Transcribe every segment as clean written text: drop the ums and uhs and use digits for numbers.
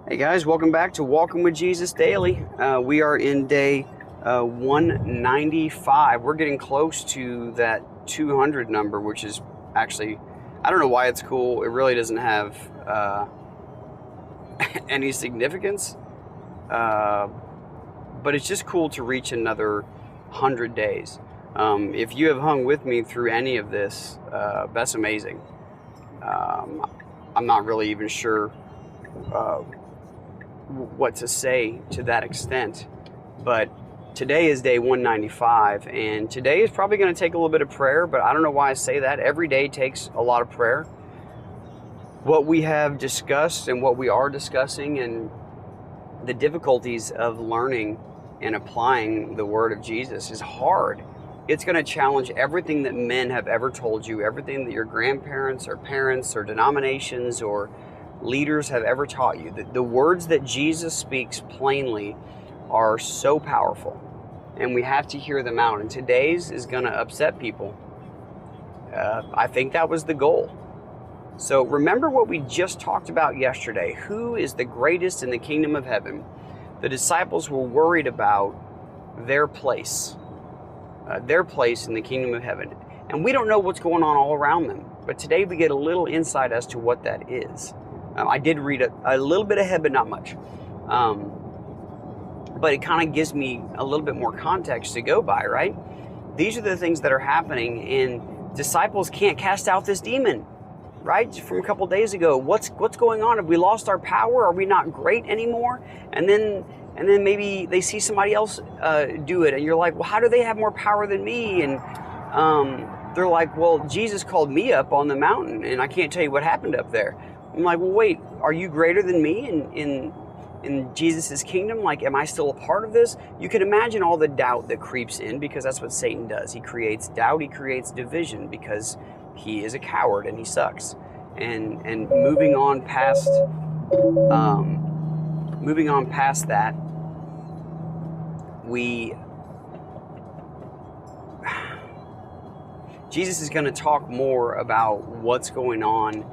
Hey guys, welcome back to Walking with Jesus Daily. We are in day 195. We're getting close to that 200 number, which is actually, I don't know why it's cool. It really doesn't have any significance, but it's just cool to reach another 100 days. If you have hung with me through any of this, that's amazing. I'm not really even sure what to say to that extent, but today is day 195, and today is probably going to take a little bit of prayer, but I don't know why I say that. Every day takes a lot of prayer. What we have discussed and what we are discussing and the difficulties of learning and applying the word of Jesus is hard. It's going to challenge everything that men have ever told you, everything that your grandparents or parents or denominations or leaders have ever taught you. The words that Jesus speaks plainly are so powerful, and we have to hear them out. And today's is going to upset people. I think that was the goal. So remember what we just talked about yesterday. Who is the greatest in the kingdom of heaven? The disciples were worried about their place in the kingdom of heaven. And we don't know what's going on all around them. But today we get a little insight as to what that is. I did read a little bit ahead, but not much. But it kind of gives me a little bit more context to go by, right? These are the things that are happening, and disciples can't cast out this demon, right? From a couple days ago. What's going on? Have we lost our power? Are we not great anymore? And then maybe they see somebody else do it, and you're like, well, how do they have more power than me? And they're like, well, Jesus called me up on the mountain, and I can't tell you what happened up there. I'm like, well, wait, are you greater than me in Jesus' kingdom? Like, am I still a part of this? You can imagine all the doubt that creeps in, because that's what Satan does. He creates doubt, he creates division, because he is a coward and he sucks. And moving on past that, Jesus is going to talk more about what's going on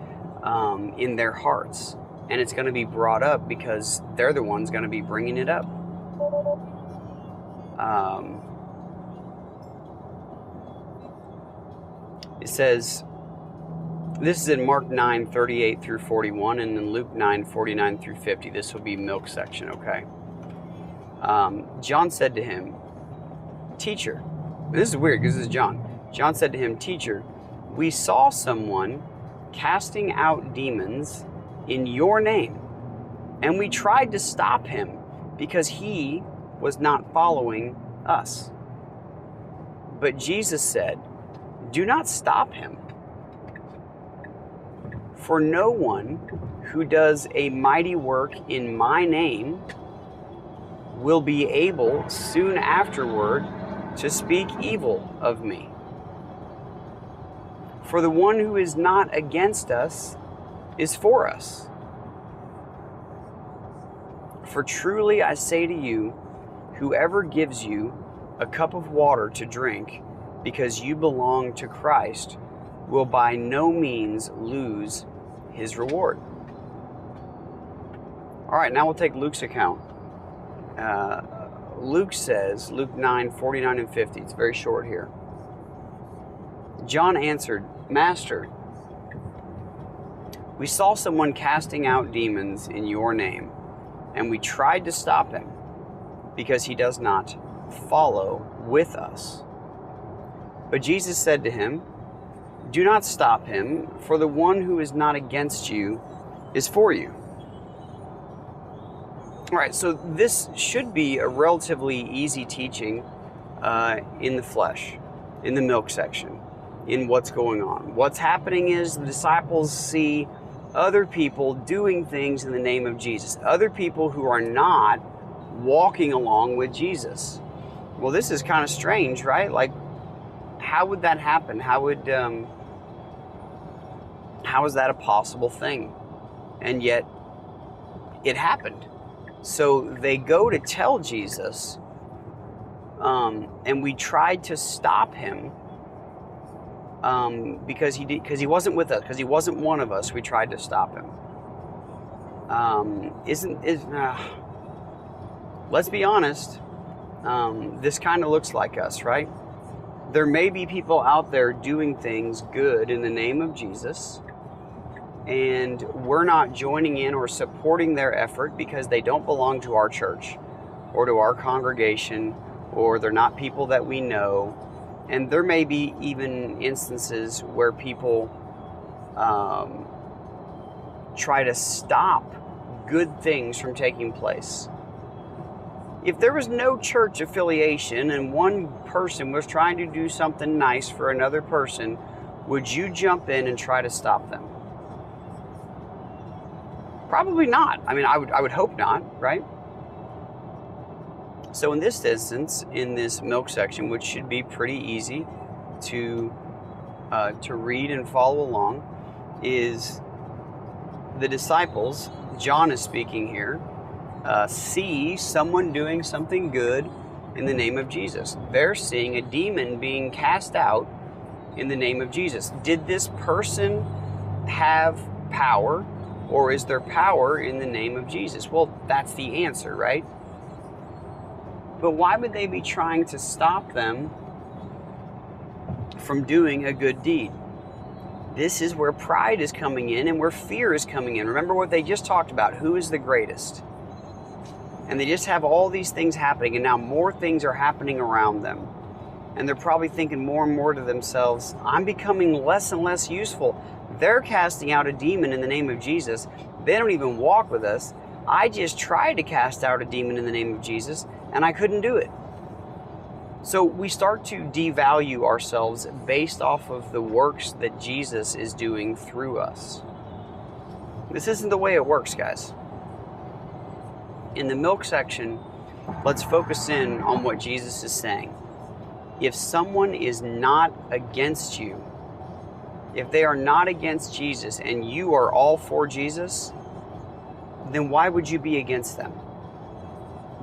in their hearts, and it's going to be brought up because they're the ones going to be bringing it up. It says, this is in Mark 9:38 through 41, and in Luke 9:49 through 50. This will be milk section, okay? John said to him, "Teacher," this is weird because this is John. John said to him, "Teacher, we saw someone casting out demons in your name, and we tried to stop him because he was not following us." But Jesus said, "Do not stop him. For no one who does a mighty work in my name will be able soon afterward to speak evil of me. For the one who is not against us is for us. For truly I say to you, whoever gives you a cup of water to drink because you belong to Christ will by no means lose his reward." All right, now we'll take Luke's account. Luke says, Luke 9:49 and 50, it's very short here. John answered, "Master, we saw someone casting out demons in your name, and we tried to stop him because he does not follow with us." But Jesus said to him, "Do not stop him, for the one who is not against you is for you." All right, so this should be a relatively easy teaching in the flesh, in the milk section, in what's going on. What's happening is the disciples see other people doing things in the name of Jesus, other people who are not walking along with Jesus. Well, this is kind of strange, right? Like, how would that happen? How is that a possible thing? And yet it happened. So they go to tell Jesus, and we tried to stop him because he wasn't with us, because he wasn't one of us. We tried to stop him. let's be honest, this kind of looks like us, right? There may be people out there doing things good in the name of Jesus, and we're not joining in or supporting their effort because they don't belong to our church or to our congregation, or they're not people that we know. And there may be even instances where people try to stop good things from taking place. If there was no church affiliation and one person was trying to do something nice for another person, would you jump in and try to stop them? Probably not. I mean, I would hope not, right? So in this instance, in this milk section, which should be pretty easy to read and follow along, is the disciples, John is speaking here, see someone doing something good in the name of Jesus. They're seeing a demon being cast out in the name of Jesus. Did this person have power, or is there power in the name of Jesus? Well, that's the answer, right? But why would they be trying to stop them from doing a good deed? This is where pride is coming in and where fear is coming in. Remember what they just talked about. Who is the greatest? And they just have all these things happening, and now more things are happening around them. And they're probably thinking more and more to themselves, I'm becoming less and less useful. They're casting out a demon in the name of Jesus. They don't even walk with us. I just tried to cast out a demon in the name of Jesus, and I couldn't do it. So we start to devalue ourselves based off of the works that Jesus is doing through us. This isn't the way it works, guys. In the milk section, let's focus in on what Jesus is saying. If someone is not against you, if they are not against Jesus and you are all for Jesus, then why would you be against them?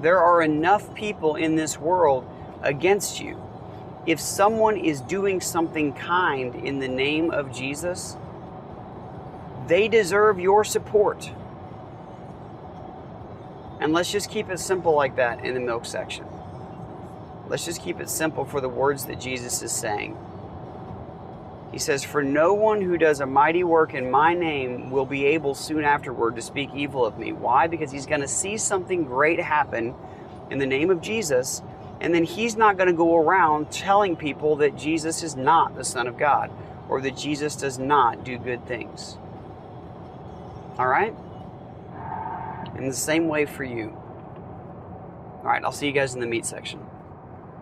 There are enough people in this world against you. If someone is doing something kind in the name of Jesus, they deserve your support. And let's just keep it simple like that in the milk section. Let's just keep it simple for the words that Jesus is saying. He says, for no one who does a mighty work in my name will be able soon afterward to speak evil of me. Why? Because he's going to see something great happen in the name of Jesus, and then he's not going to go around telling people that Jesus is not the Son of God, or that Jesus does not do good things. All right? In the same way for you. All right, I'll see you guys in the meat section.